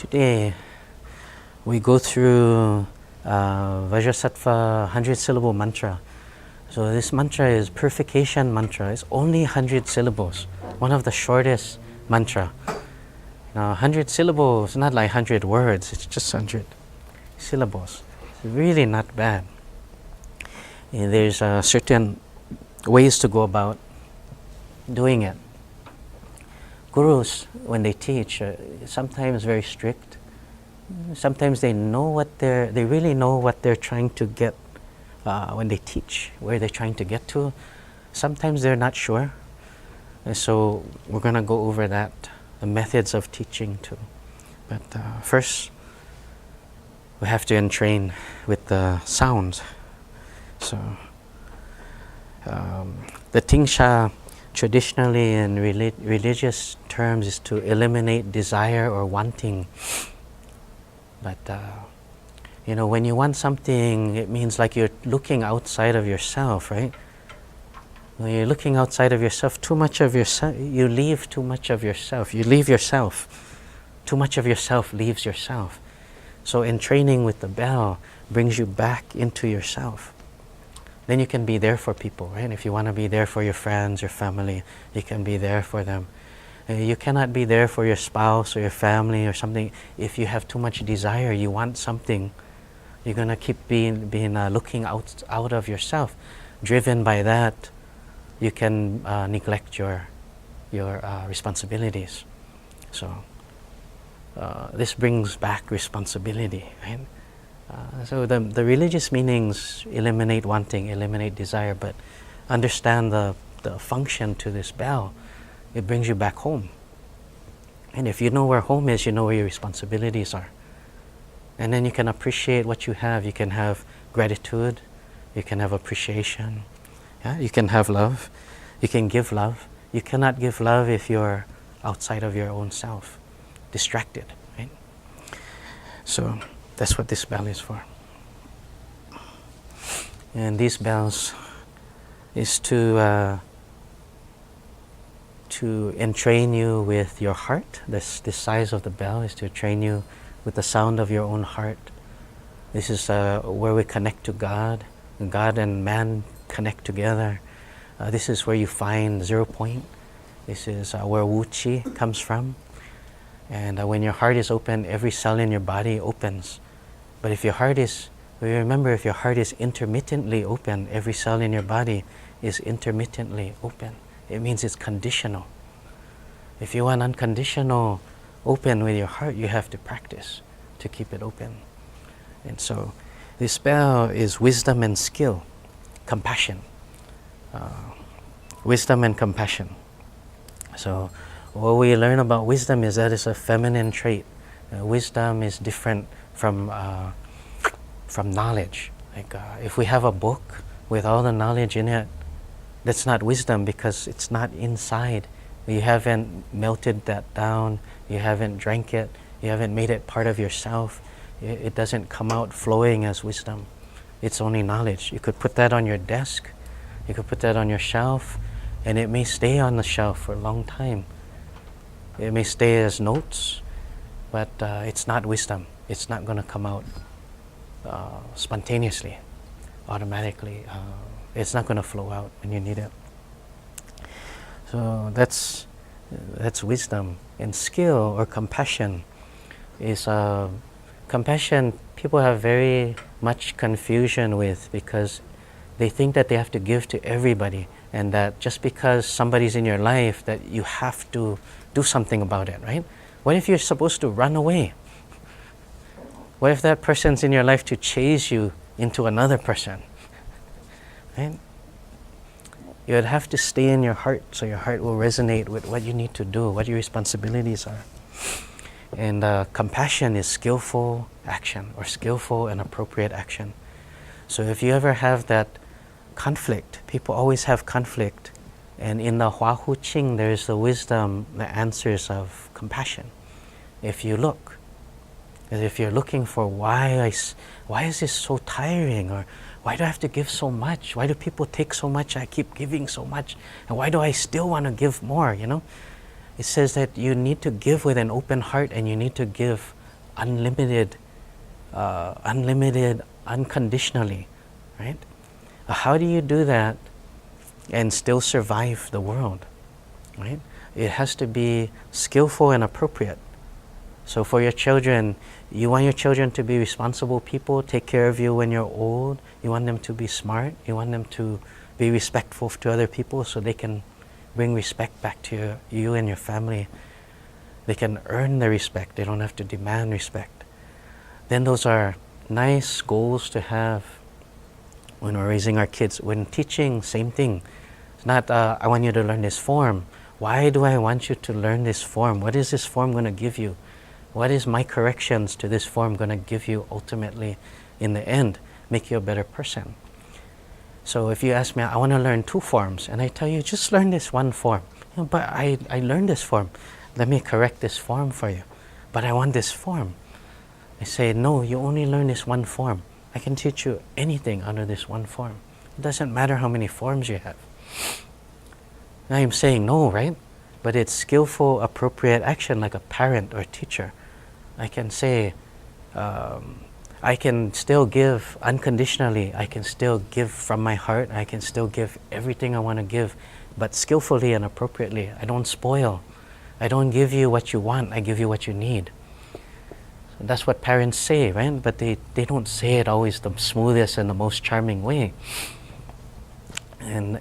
Today, we go through Vajrasattva 100 syllable mantra. So this mantra is Purification mantra. It's only 100 syllables, one of the shortest mantra. Now 100 syllables, not like 100 words, it's just 100 syllables. It's really not bad. And there's certain ways to go about doing it. Gurus, when they teach, sometimes very strict. Sometimes they really know what they're trying to get when they teach, where they're trying to get to. Sometimes they're not sure. And so we're going to go over that, the methods of teaching too. But first, we have to entrain with the sounds. So the Tingsha traditionally in religious terms is to eliminate desire or wanting. But when you want something, it means like you're looking outside of yourself, right? When you're looking outside of yourself, too much of yourself, you leave too much of yourself. You leave yourself. Too much of yourself leaves yourself. So entraining with the bell brings you back into yourself. Then you can be there for people, right? If you want to be there for your friends, your family, you can be there for them. You cannot be there for your spouse or your family or something if you have too much desire. You want something, you're gonna keep being looking out of yourself. Driven by that, you can neglect your responsibilities. So this brings back responsibility, right? So the religious meanings eliminate wanting, eliminate desire, but understand the function to this bell. It brings you back home. And if you know where home is, you know where your responsibilities are. And then you can appreciate what you have. You can have gratitude. You can have appreciation. Yeah? You can have love. You can give love. You cannot give love if you're outside of your own self, distracted, right? So that's what this bell is for. And these bells is to entrain you with your heart. This size of the bell is to train you with the sound of your own heart. This is where we connect to God. And God and man connect together. This is where you find 0 point. This is where Wu Chi comes from. And when your heart is open, every cell in your body opens. But if your heart is intermittently open, every cell in your body is intermittently open. It means it's conditional. If you want unconditional open with your heart, you have to practice to keep it open. And so this spell is wisdom and skill, compassion. Wisdom and compassion. So what we learn about wisdom is that it's a feminine trait. Wisdom is different from knowledge. Like if we have a book with all the knowledge in it, that's not wisdom because it's not inside. You haven't melted that down. You haven't drank it. You haven't made it part of yourself. It doesn't come out flowing as wisdom. It's only knowledge. You could put that on your desk. You could put that on your shelf, and it may stay on the shelf for a long time. It may stay as notes, but it's not wisdom. It's not going to come out spontaneously, automatically. It's not going to flow out when you need it. So that's wisdom. And skill or compassion is compassion. People have very much confusion with because they think that they have to give to everybody, and that just because somebody's in your life that you have to do something about it, right? What if you're supposed to run away? What if that person's in your life to chase you into another person? Right? You would have to stay in your heart so your heart will resonate with what you need to do, what your responsibilities are. And compassion is skillful action or skillful and appropriate action. So if you ever have that conflict, people always have conflict. And in the Hua Hu Ching, there's the wisdom, the answers of compassion. If you look, as if you're looking for why is this so tiring, or why do I have to give so much? Why do people take so much? I keep giving so much, and why do I still want to give more? It says that you need to give with an open heart, and you need to give unlimited, unconditionally, right? How do you do that and still survive the world, right? It has to be skillful and appropriate. So for your children, you want your children to be responsible people, take care of you when you're old. You want them to be smart. You want them to be respectful to other people so they can bring respect back to you and your family. They can earn the respect. They don't have to demand respect. Then those are nice goals to have when we're raising our kids. When teaching, same thing. It's not, I want you to learn this form. Why do I want you to learn this form? What is this form going to give you? What is my corrections to this form going to give you ultimately in the end? Make you a better person. So if you ask me, I want to learn 2 forms, and I tell you, just learn this 1 form. You know, but I learned this form. Let me correct this form for you. But I want this form. I say, no, you only learn this 1 form. I can teach you anything under this 1 form. It doesn't matter how many forms you have. I am saying no, right? But it's skillful, appropriate action like a parent or teacher. I can say, I can still give unconditionally. I can still give from my heart. I can still give everything I want to give, but skillfully and appropriately. I don't spoil. I don't give you what you want. I give you what you need. So that's what parents say, right? But they don't say it always the smoothest and the most charming way. And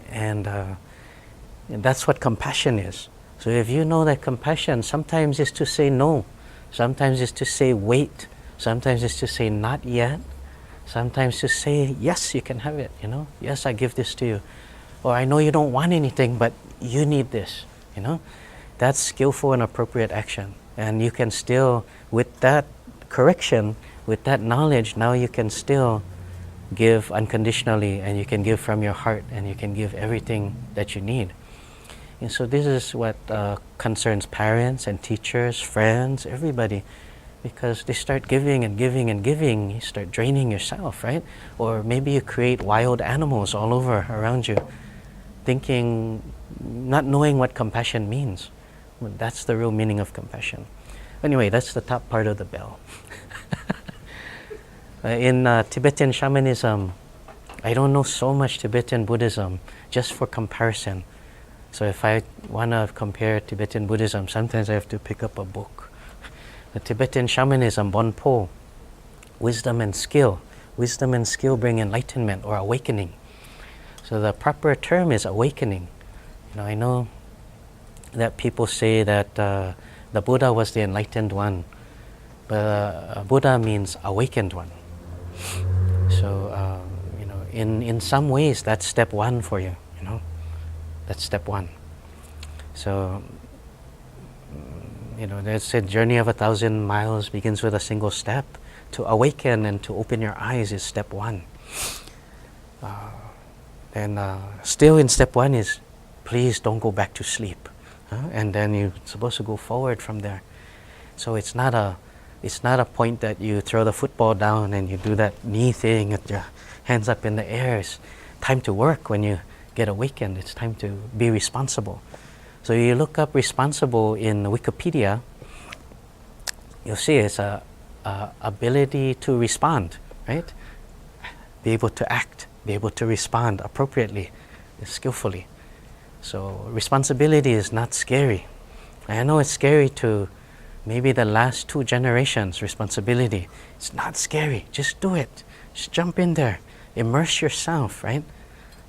that's what compassion is. So if you know that compassion sometimes is to say no, sometimes is to say wait, sometimes is to say not yet, sometimes to say yes, you can have it, you know, yes, I give this to you, or I know you don't want anything, but you need this, you know. That's skillful and appropriate action. And you can still, with that correction, with that knowledge, now you can still give unconditionally, and you can give from your heart, and you can give everything that you need. And so this is what concerns parents and teachers, friends, everybody, because they start giving and giving and giving, you start draining yourself, right? Or maybe you create wild animals all over around you, thinking, not knowing what compassion means. Well, that's the real meaning of compassion. Anyway, that's the top part of the bell. In Tibetan shamanism, I don't know so much Tibetan Buddhism, just for comparison. So if I want to compare Tibetan Buddhism, sometimes I have to pick up a book. The Tibetan shamanism, Bonpo, wisdom and skill. Wisdom and skill bring enlightenment or awakening. So the proper term is awakening. You know, I know that people say that the Buddha was the enlightened one, but Buddha means awakened one. So you know, in some ways that's step 1 for you. You know, that's step 1. So you know, there's a journey of 1,000 miles begins with a single step. To awaken and to open your eyes is step 1. And still in step 1 is, please don't go back to sleep. And then you're supposed to go forward from there. So it's not a point that you throw the football down and you do that knee thing with your hands up in the air. It's time to work when you get awakened. It's time to be responsible. So you look up responsible in Wikipedia, you'll see it's a ability to respond, right? Be able to act, be able to respond appropriately, skillfully. So responsibility is not scary. I know it's scary to maybe the last 2 generations, responsibility. It's not scary, just do it. Just jump in there, immerse yourself, right?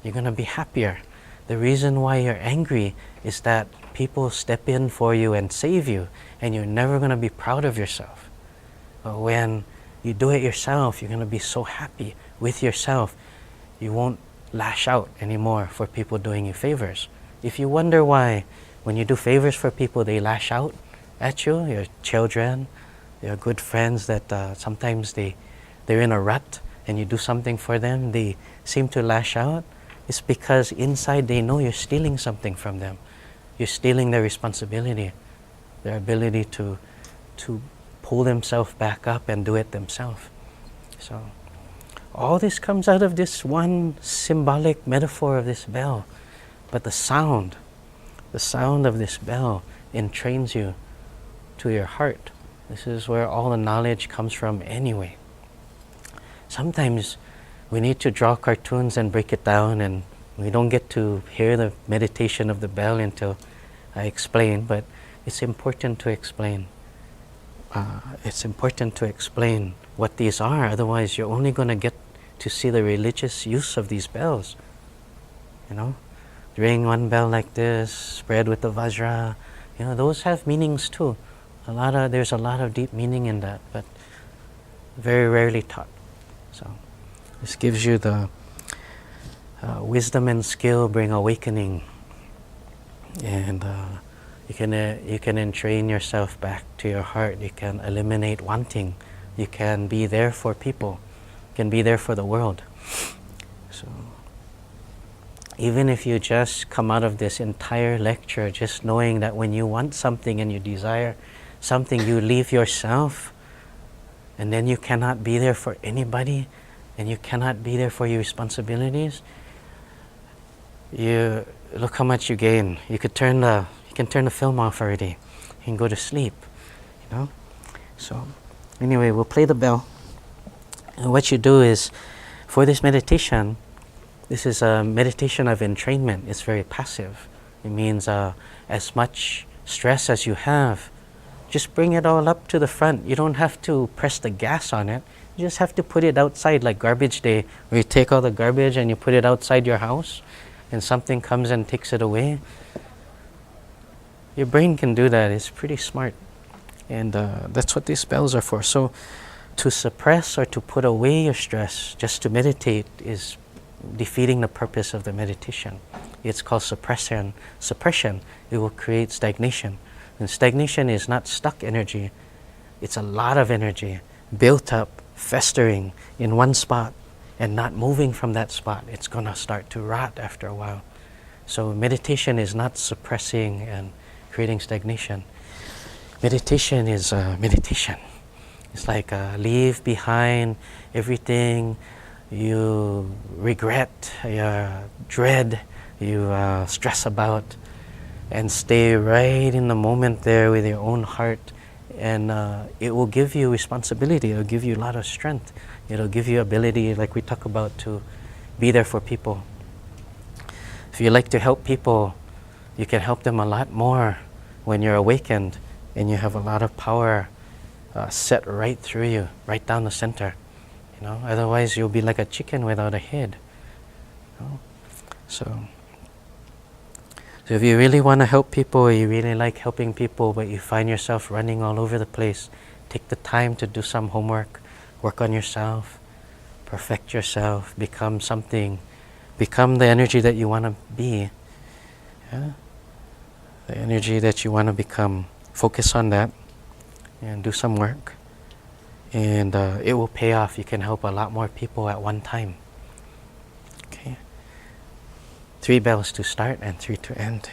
You're going to be happier. The reason why you're angry is that people step in for you and save you, and you're never going to be proud of yourself. But when you do it yourself, you're going to be so happy with yourself. You won't lash out anymore for people doing you favors. If you wonder why when you do favors for people they lash out at you, your children, your good friends that sometimes they're in a rut and you do something for them, they seem to lash out, it's because inside they know you're stealing something from them. You're stealing their responsibility, their ability to pull themselves back up and do it themselves. So all this comes out of this one symbolic metaphor of this bell. But the sound of this bell entrains you to your heart. This is where all the knowledge comes from anyway. Sometimes we need to draw cartoons and break it down, and we don't get to hear the meditation of the bell until I explain, but it's important to explain. It's important to explain what these are, otherwise you're only going to get to see the religious use of these bells. You know, ring one bell like this, spread with the vajra, you know, those have meanings too. There's a lot of deep meaning in that, but very rarely taught. So this gives you the wisdom and skill bring awakening, and you can entrain yourself back to your heart. You can eliminate wanting. You can be there for people. You can be there for the world. So even if you just come out of this entire lecture just knowing that when you want something and you desire something, you leave yourself, and then you cannot be there for anybody, and you cannot be there for your responsibilities, you look how much you gain. You can turn the film off already. You can go to sleep, you know. So anyway, we'll play the bell. And what you do is, for this meditation, this is a meditation of entrainment. It's very passive. It means as much stress as you have, just bring it all up to the front. You don't have to press the gas on it. You just have to put it outside, like garbage day, where you take all the garbage and you put it outside your house, and something comes and takes it away. Your brain can do that. It's pretty smart. And that's what these bells are for. So to suppress or to put away your stress, just to meditate, is defeating the purpose of the meditation. It's called suppression. Suppression, it will create stagnation. And stagnation is not stuck energy. It's a lot of energy built up, festering in one spot and not moving from that spot. It's going to start to rot after a while. So meditation is not suppressing and creating stagnation. Meditation is meditation. It's like leave behind everything you regret, you dread, you stress about, and stay right in the moment there with your own heart. And it will give you responsibility. It will give you a lot of strength. It will give you ability, like we talk about, to be there for people. If you like to help people, you can help them a lot more when you're awakened and you have a lot of power set right through you, right down the center. You know, otherwise you'll be like a chicken without a head. You know? So if you really want to help people, you really like helping people, but you find yourself running all over the place, take the time to do some homework, work on yourself, perfect yourself, become something, become the energy that you want to be. Yeah? The energy that you want to become. Focus on that and do some work, and it will pay off. You can help a lot more people at one time. Okay. 3 bells to start and 3 to end.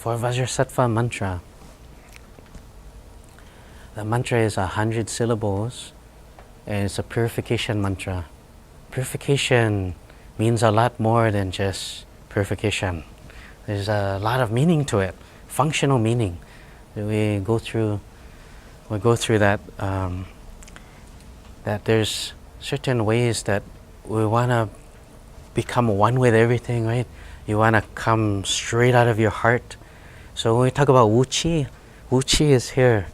For Vajrasattva mantra, the mantra is 100 syllables, and it's a purification mantra. Purification means a lot more than just purification. There's a lot of meaning to it, functional meaning. We go through that. That there's certain ways that we want to become one with everything, right? You want to come straight out of your heart. So when we talk about Wu Qi is here,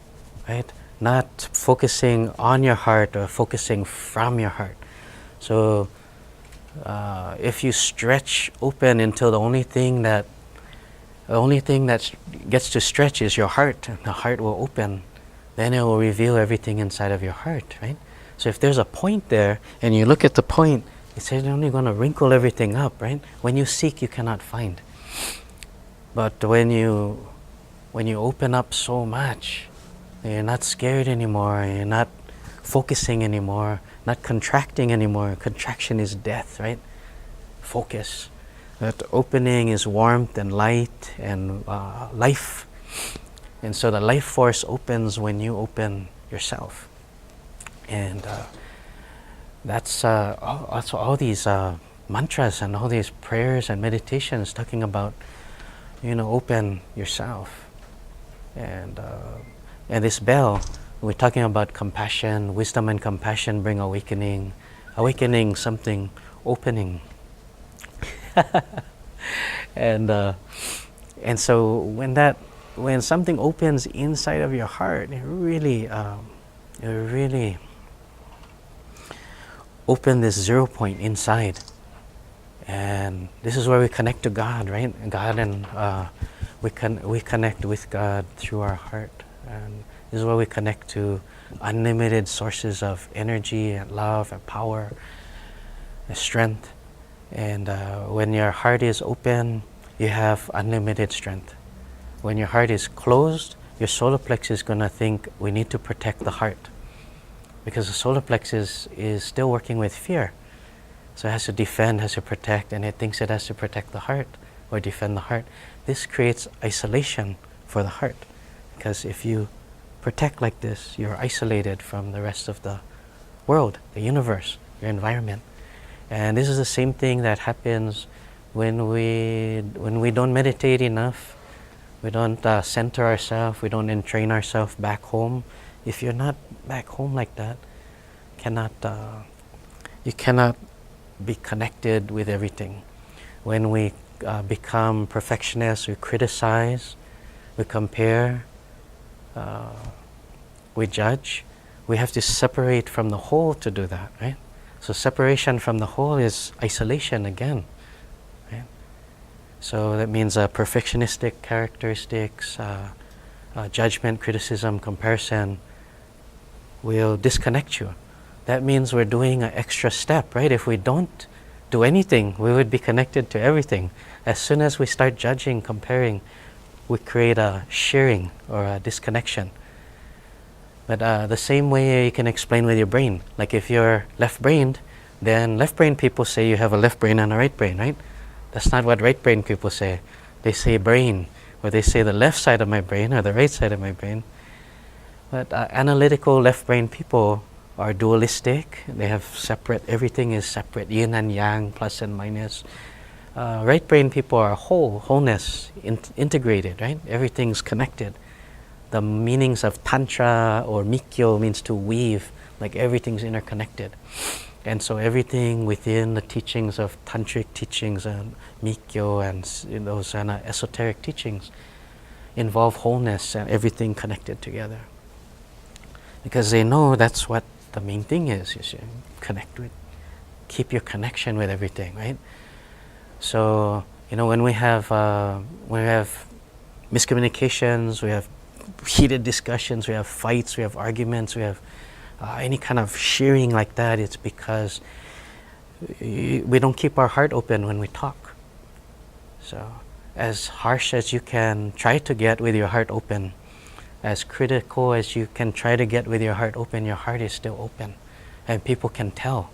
right? Not focusing on your heart or focusing from your heart. So if you stretch open until the only thing that gets to stretch is your heart, and the heart will open, then it will reveal everything inside of your heart, right? So if there's a point there, and you look at the point, it's only going to wrinkle everything up, right? When you seek, you cannot find. But when you open up so much, you're not scared anymore, you're not focusing anymore, not contracting anymore. Contraction is death, right? Focus. That opening is warmth and light and life. And so the life force opens when you open yourself. And that's all these mantras and all these prayers and meditations talking about, open yourself. And this bell, we're talking about compassion, wisdom and compassion bring awakening, something, opening. And so when something opens inside of your heart, it really open this 0 point inside, and this is where we connect to God, right? God, and we connect with God through our heart, and this is where we connect to unlimited sources of energy and love and power and strength. And when your heart is open, you have unlimited strength. When your heart is closed, your solar plexus is going to think we need to protect the heart, because the solar plexus is still working with fear. So it has to defend, has to protect, and it thinks it has to protect the heart or defend the heart. This creates isolation for the heart, because if you protect like this, you're isolated from the rest of the world, the universe, your environment. And this is the same thing that happens when we don't meditate enough, we don't center ourselves, we don't entrain ourselves back home. If you're not back home like that, you cannot be connected with everything. When we become perfectionists, we criticize, we compare, we judge, we have to separate from the whole to do that, right? So separation from the whole is isolation again, right? So that means perfectionistic characteristics, judgment, criticism, comparison will disconnect you. That means we're doing an extra step, right? If we don't do anything, we would be connected to everything. As soon as we start judging, comparing, we create a shearing or a disconnection. But the same way you can explain with your brain. Like if you're left-brained, then left-brained people say you have a left brain and a right brain, right? That's not what right-brained people say. They say brain, or they say the left side of my brain or the right side of my brain. But analytical left-brain people are dualistic. They have separate, everything is separate, yin and yang, plus and minus. Right-brain people are wholeness, integrated, right? Everything's connected. The meanings of Tantra or Mikyo means to weave, like everything's interconnected. And so everything within the teachings of Tantric teachings and Mikyo and those esoteric teachings involve wholeness and everything connected together. Because they know that's what the main thing is, you should connect with, keep your connection with everything, right? So, when we have miscommunications, we have heated discussions, we have fights, we have arguments, we have any kind of shearing like that, it's because we don't keep our heart open when we talk. So, as harsh as you can try to get with your heart open, as critical as you can try to get with your heart open, your heart is still open. And people can tell.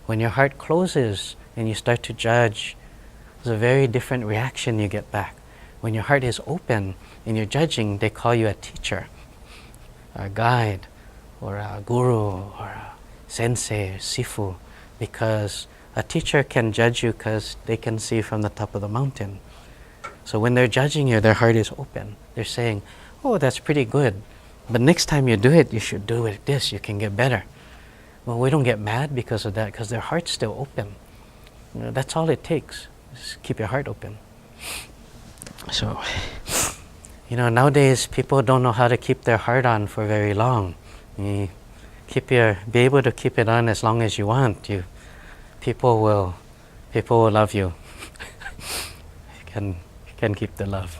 When your heart closes and you start to judge, there's a very different reaction you get back. When your heart is open and you're judging, they call you a teacher, a guide, or a guru, or a sensei, sifu, because a teacher can judge you because they can see from the top of the mountain. So when they're judging you, their heart is open. They're saying, oh, that's pretty good, but next time you do it, you should do it this, you can get better. Well, we don't get mad because of that, because their heart's still open. That's all it takes, just keep your heart open. So, nowadays people don't know how to keep their heart on for very long. You be able to keep it on as long as you want. People will love you. You can keep the love.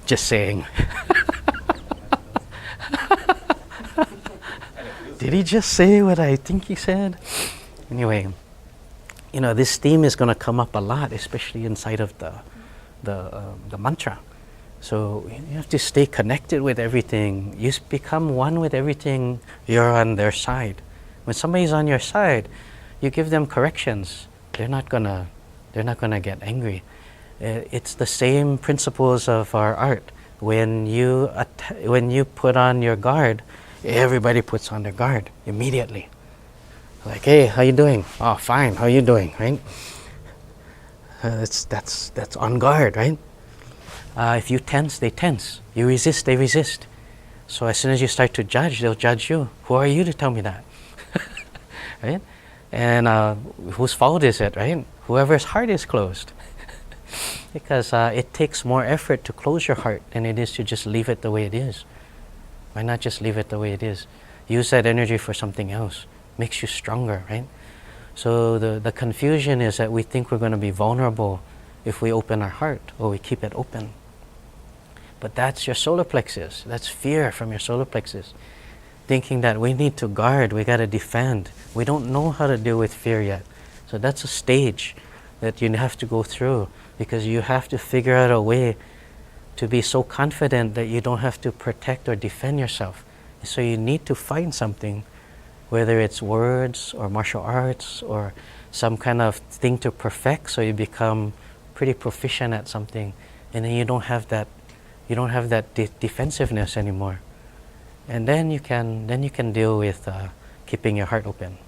Just saying. Did he just say what I think he said? Anyway, this theme is going to come up a lot, especially inside of the mantra. So you have to stay connected with everything. You become one with everything. You're on their side. When somebody's on your side, you give them corrections. They're not gonna get angry. It's the same principles of our art. When you put on your guard, everybody puts on their guard immediately. Like, hey, how you doing? Oh, fine. How you doing? Right? That's on guard, right? If you tense, they tense. You resist, they resist. So as soon as you start to judge, they'll judge you. Who are you to tell me that? Right? And whose fault is it, right? Whoever's heart is closed. Because it takes more effort to close your heart than it is to just leave it the way it is. Why not just leave it the way it is? Use that energy for something else. Makes you stronger, right? So the confusion is that we think we're going to be vulnerable if we open our heart or we keep it open. But that's your solar plexus. That's fear from your solar plexus. Thinking that we need to guard, we got to defend. We don't know how to deal with fear yet. So that's a stage that you have to go through, because you have to figure out a way to be so confident that you don't have to protect or defend yourself. So you need to find something, whether it's words or martial arts or some kind of thing to perfect, so you become pretty proficient at something, and then you don't have that defensiveness anymore. And then you can deal with keeping your heart open.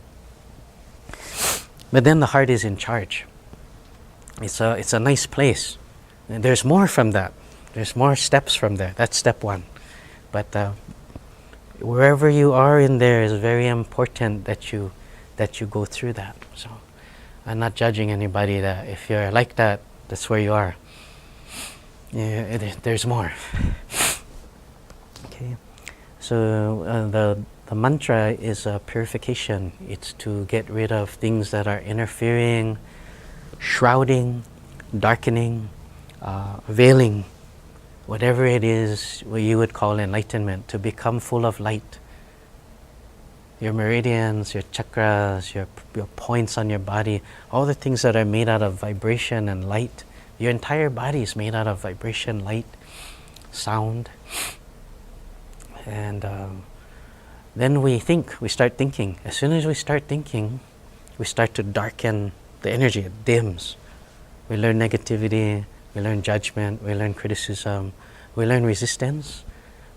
But then the heart is in charge. It's a nice place. And there's more from that. There's more steps from there. That's step one. But wherever you are in there is very important that you go through that. So I'm not judging anybody that if you're like that, that's where you are. Yeah, there's more. Okay. So the mantra is purification. It's to get rid of things that are interfering, shrouding, darkening, veiling, whatever it is what you would call enlightenment, to become full of light. Your meridians, your chakras, your points on your body, all the things that are made out of vibration and light. Your entire body is made out of vibration, light, sound. And then we start thinking. As soon as we start thinking, we start to darken the energy, it dims. We learn negativity, we learn judgment, we learn criticism, we learn resistance,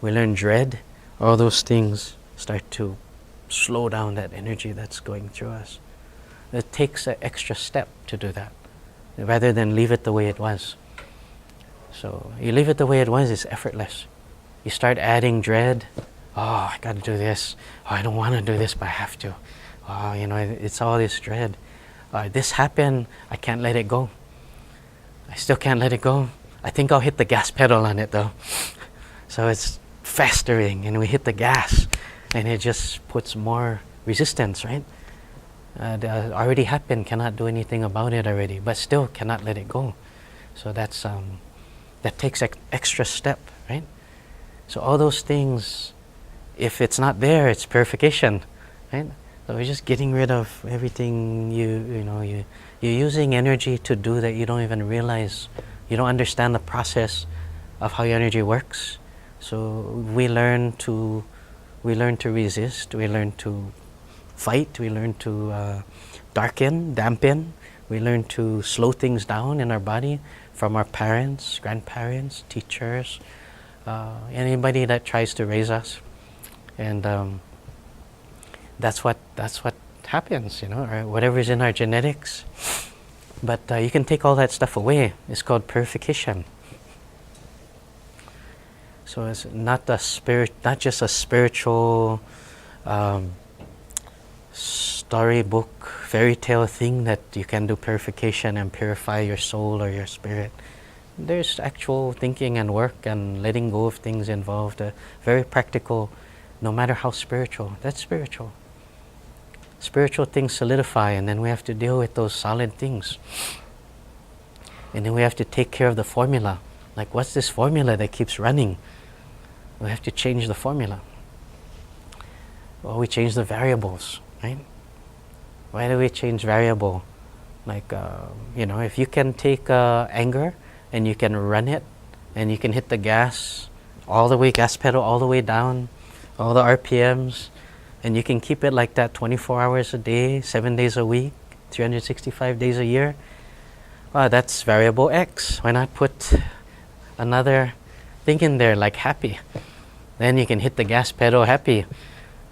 we learn dread. All those things start to slow down that energy that's going through us. It takes an extra step to do that, rather than leave it the way it was. So you leave it the way it was, it's effortless. You start adding dread. Oh, I got to do this. Oh, I don't want to do this, but I have to. Oh, it's all this dread. This happened, I can't let it go. I still can't let it go. I think I'll hit the gas pedal on it though. So it's festering, and we hit the gas, and it just puts more resistance, right? Already happened, cannot do anything about it already, but still cannot let it go. So that takes extra step, right? So all those things, if it's not there, it's purification, right? So we're just getting rid of everything you're using energy to do that you don't even realize. You don't understand the process of how your energy works. So we learn to resist, we learn to fight, we learn to darken, dampen, We learn to slow things down in our body from our parents, grandparents, teachers, anybody that tries to raise us. And that's what happens, or whatever is in our genetics. But you can take all that stuff away. It's called purification. So it's not just a spiritual storybook, fairy tale thing that you can do purification and purify your soul or your spirit. There's actual thinking and work and letting go of things involved. Very practical, no matter how spiritual. That's spiritual. Spiritual things solidify, and then we have to deal with those solid things. And then we have to take care of the formula. Like, what's this formula that keeps running? We have to change the formula. Well, we change the variables, right? Why do we change variable? Like, if you can take anger and you can run it, and you can hit the gas pedal all the way down, all the RPMs, and you can keep it like that 24 hours a day, 7 days a week, 365 days a year. Well, that's variable X. Why not put another thing in there like happy? Then you can hit the gas pedal happy.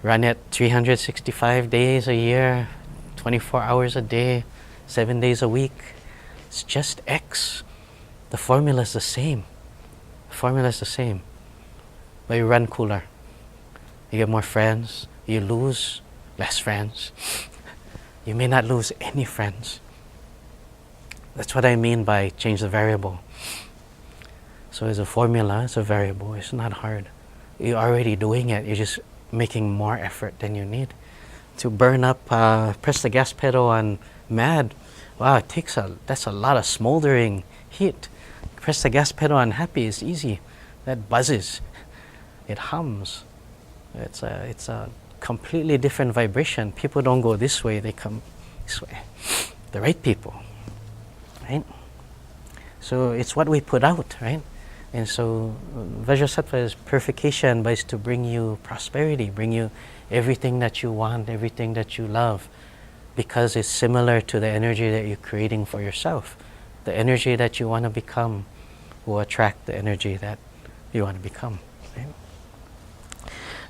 Run it 365 days a year, 24 hours a day, 7 days a week. It's just X. The formula is the same. The formula is the same. But you run cooler. You get more friends. You lose less friends. You may not lose any friends. That's what I mean by change the variable. So it's a formula, it's a variable. It's not hard. You're already doing it. You're just making more effort than you need. To burn up, press the gas pedal on mad. Wow, that's a lot of smoldering heat. Press the gas pedal on happy, it's easy. That buzzes. It hums. It's a completely different vibration. People don't go this way, they come this way. The right people, right? So it's what we put out, right? And so Vajrasattva is purification, but it's to bring you prosperity, bring you everything that you want, everything that you love, because it's similar to the energy that you're creating for yourself. The energy that you want to become will attract the energy that you want to become. Right?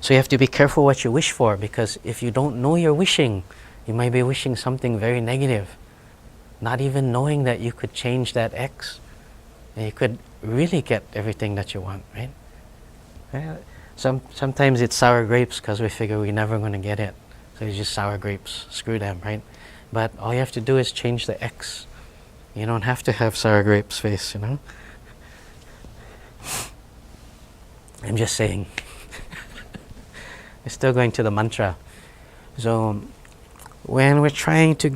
So you have to be careful what you wish for, because if you don't know you're wishing, you might be wishing something very negative, not even knowing that you could change that X, and you could really get everything that you want, right? Sometimes it's sour grapes because we figure we're never going to get it. So it's just sour grapes, screw them, right? But all you have to do is change the X. You don't have to have sour grapes face, I'm just saying. We're still going to the mantra. So when we're trying to